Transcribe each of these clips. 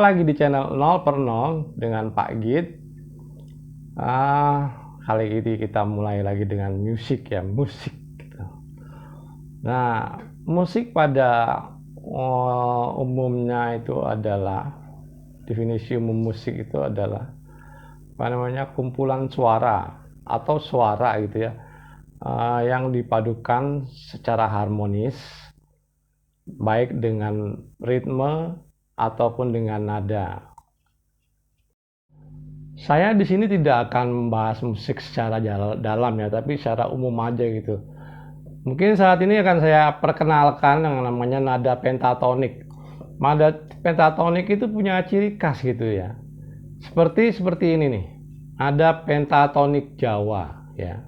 lagi di channel 0 per 0 dengan Pak Git. Kali ini kita mulai lagi dengan musik ya, musik gitu. Nah, musik pada umumnya itu adalah, definisi umum musik itu adalah kumpulan suara atau suara gitu ya, yang dipadukan secara harmonis, baik dengan ritme ataupun dengan nada. Saya di sini tidak akan membahas musik secara dalam ya, tapi secara umum aja gitu. Mungkin saat ini akan saya perkenalkan yang namanya nada pentatonik. Nada pentatonik itu punya ciri khas gitu ya. Seperti ini nih. Nada pentatonik Jawa ya.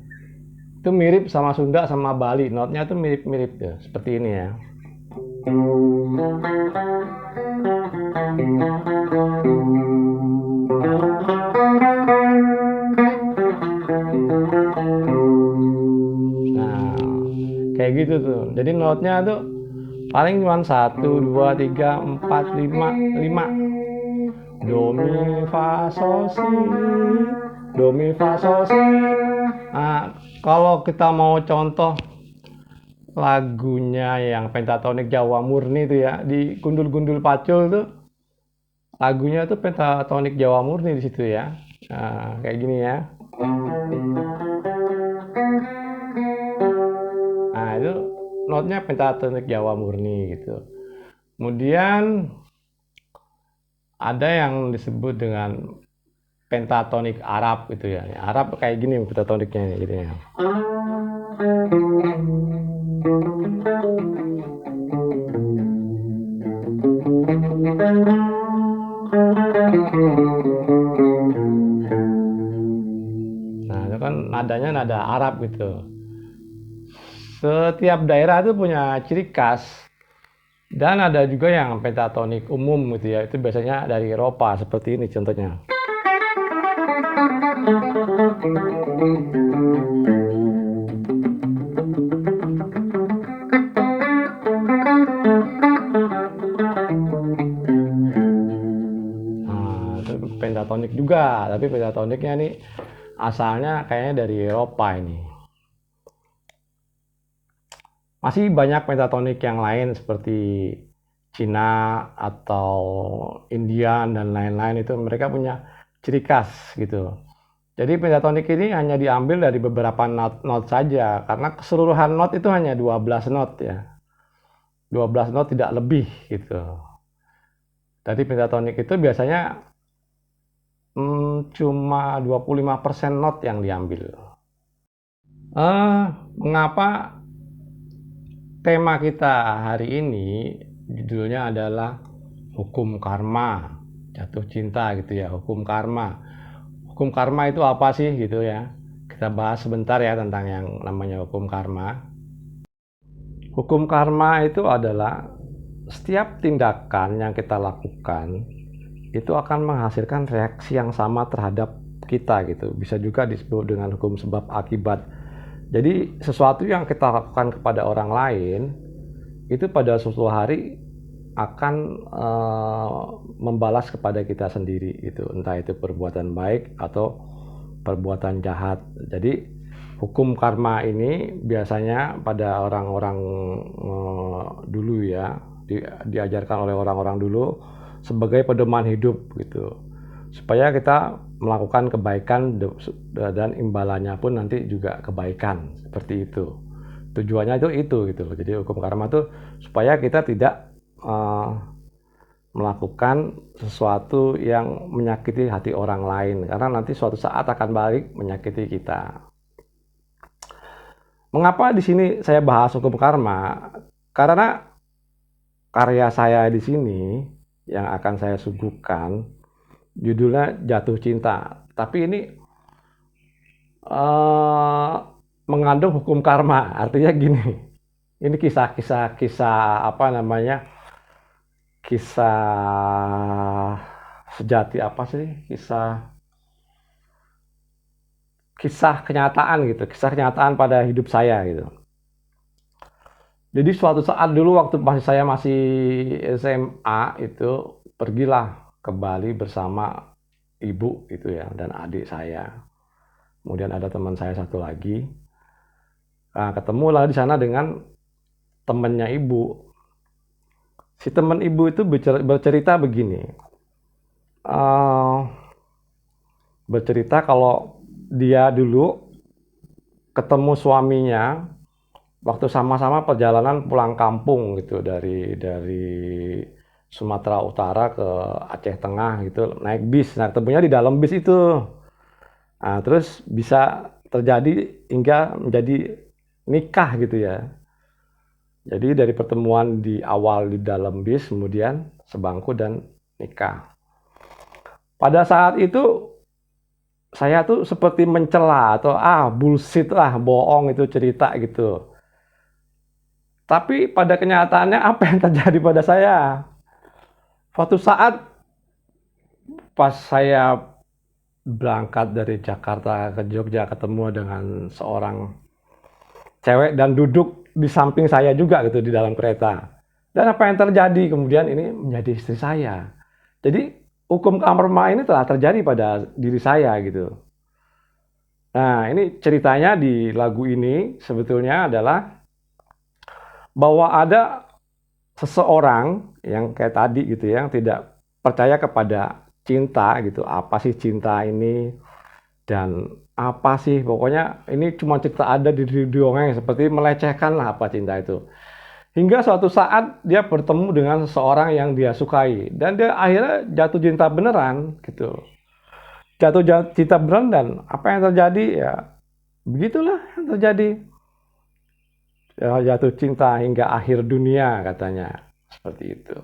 Itu mirip sama Sunda sama Bali, notnya tuh mirip-mirip ya, seperti ini ya. Nah, kayak gitu tuh. Jadi notnya tuh paling cuma 1, 2, 3, 4, 5. Do, mi, fa, sol, si. Do, mi, fa, sol, si. Nah, kalau kita mau contoh lagunya yang pentatonik Jawa murni itu ya, di Gundul-Gundul Pacul tuh lagunya tuh pentatonik Jawa murni di situ ya. Nah, kayak gini ya. Nah, itu notnya pentatonik Jawa murni gitu. Kemudian ada yang disebut dengan pentatonik Arab gitu ya. Arab kayak gini pentatoniknya gitu ya. Nah, itu kan nadanya nada Arab gitu. Setiap daerah itu punya ciri khas. Dan ada juga yang pentatonik umum gitu ya. Itu biasanya dari Eropa seperti ini contohnya. Nah, itu pentatonik juga, tapi pentatoniknya nih asalnya kayaknya dari Eropa ini. Masih banyak pentatonik yang lain seperti Cina atau Indian dan lain-lain, itu mereka punya ciri khas gitu. Jadi pentatonik ini hanya diambil dari beberapa not saja, karena keseluruhan not itu hanya 12 not ya. 12 not tidak lebih gitu. Jadi pentatonik itu biasanya cuma 25% not yang diambil. Mengapa tema kita hari ini judulnya adalah hukum karma, jatuh cinta gitu ya, hukum karma. Hukum karma itu apa sih gitu ya? Kita bahas sebentar ya tentang yang namanya hukum karma. Hukum karma itu adalah setiap tindakan yang kita lakukan itu akan menghasilkan reaksi yang sama terhadap kita gitu. Bisa juga disebut dengan hukum sebab akibat. Jadi sesuatu yang kita lakukan kepada orang lain itu pada suatu hari akan membalas kepada kita sendiri itu, entah itu perbuatan baik atau perbuatan jahat. Jadi hukum karma ini biasanya pada orang-orang dulu ya, diajarkan oleh orang-orang dulu sebagai pedoman hidup gitu, supaya kita melakukan kebaikan dan imbalannya pun nanti juga kebaikan, seperti itu. Tujuannya itu gitu. Jadi hukum karma itu supaya kita tidak melakukan sesuatu yang menyakiti hati orang lain, karena nanti suatu saat akan balik menyakiti kita. Mengapa di sini saya bahas hukum karma? Karena karya saya di sini yang akan saya suguhkan judulnya Jatuh Cinta, tapi ini mengandung hukum karma. Artinya gini, ini kisah kisah sejati apa sih, kisah kenyataan gitu, kisah kenyataan pada hidup saya gitu. Jadi suatu saat dulu waktu saya masih SMA itu, pergilah ke Bali bersama ibu itu ya dan adik saya. Kemudian ada teman saya satu lagi. Nah, ketemulah di sana dengan temannya ibu. Si teman ibu itu bercerita begini. Bercerita kalau dia dulu ketemu suaminya waktu sama-sama perjalanan pulang kampung gitu dari Sumatera Utara ke Aceh Tengah gitu naik bis. Nah, ketemunya di dalam bis itu. Nah, terus bisa terjadi hingga menjadi nikah gitu ya. Jadi dari pertemuan di awal di dalam bis kemudian sebangku dan nikah. Pada saat itu saya tuh seperti mencela atau bullshit lah, bohong itu cerita gitu. Tapi pada kenyataannya apa yang terjadi pada saya? Suatu saat pas saya berangkat dari Jakarta ke Jogja ketemu dengan seorang cewek dan duduk di samping saya juga gitu di dalam kereta. Dan apa yang terjadi? Kemudian ini menjadi istri saya. Jadi hukum karma ini telah terjadi pada diri saya gitu. Nah, ini ceritanya di lagu ini sebetulnya adalah bahwa ada seseorang yang kayak tadi gitu ya, yang tidak percaya kepada cinta gitu. Apa sih cinta ini? Dan apa sih? Pokoknya ini cuma cerita ada di dongeng seperti melecehkan lah apa cinta itu. Hingga suatu saat dia bertemu dengan seseorang yang dia sukai dan dia akhirnya jatuh cinta beneran gitu. Jatuh cinta beneran dan apa yang terjadi ya begitulah yang terjadi. Ya, jatuh cinta hingga akhir dunia katanya. Seperti itu.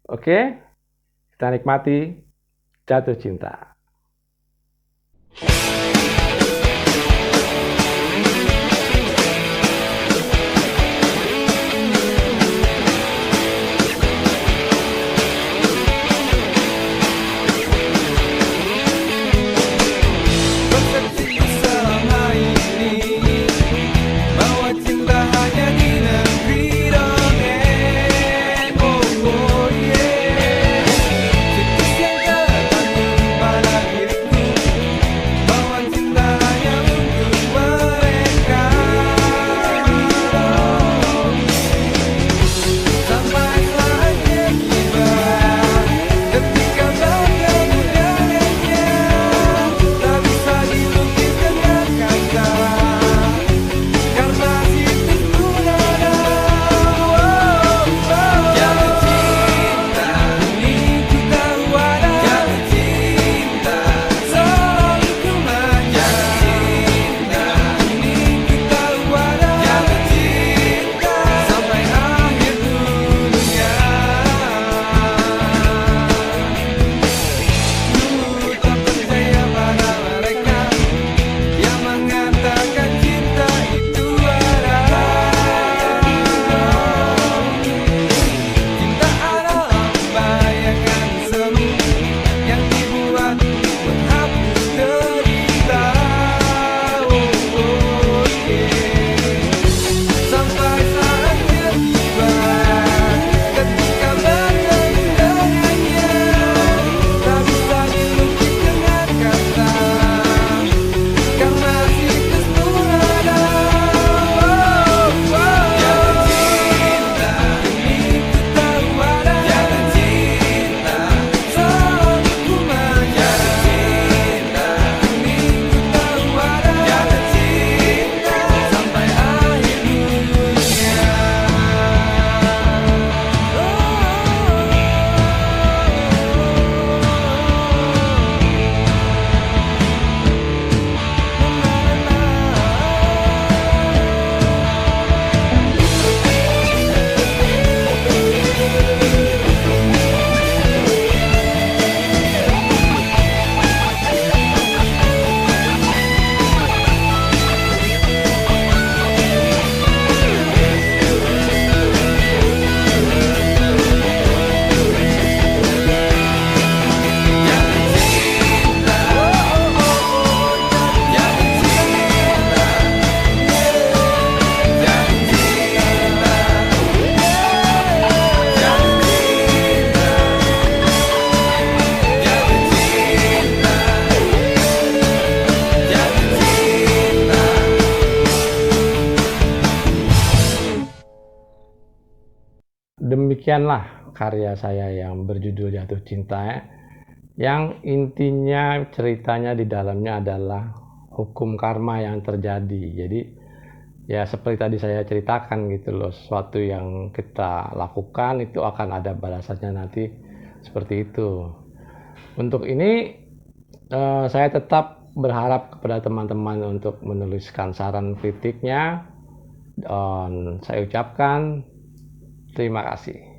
Oke, kita nikmati jatuh cinta. demikianlah karya saya yang berjudul Jatuh Cinta ya. Yang intinya ceritanya di dalamnya adalah hukum karma yang terjadi. Jadi ya seperti tadi saya ceritakan gitu loh, sesuatu yang kita lakukan itu akan ada balasannya nanti, seperti itu. Untuk ini saya tetap berharap kepada teman-teman untuk menuliskan saran kritiknya, dan saya ucapkan terima kasih.